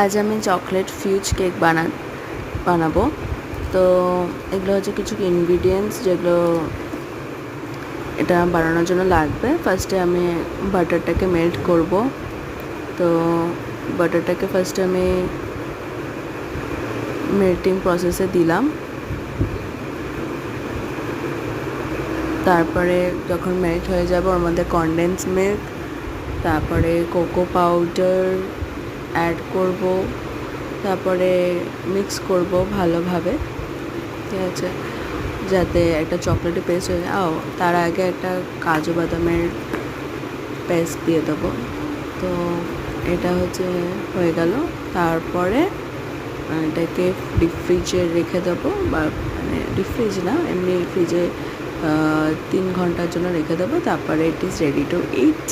আজ আমি chocolate fuse cake বানাবো। তো এগুলো হচ্ছে কিছু ইনগ্রিডিয়েন্টস যেগুলো এটা বানানোর জন্য লাগবে। ফার্স্টে আমি বাটারটাকে মেল্ট করব। তো বাটারটাকে ফার্স্টে আমি মেল্টিং প্রসেসে দিলাম। তারপরে যখন মেল্ট হয়ে যাবে ওর মধ্যে কনডেন্স মিল্ক, তারপরে কোকো পাউডার অ্যাড করব, তারপরে মিক্স করব ভালোভাবে, ঠিক আছে, যাতে একটা চকলেটের পেস্ট হয়ে যায়। তার আগে একটা কাজু বাদামের পেস্ট দিয়ে দেবো। তো এটা হচ্ছে হয়ে গেল। তারপরে এটাকে ডিপ ফ্রিজে রেখে দেবো, বা মানে ডিপ ফ্রিজ না, এমনি ফ্রিজে 3 ঘন্টার জন্য রেখে দেবো। তারপরে it is ready to it.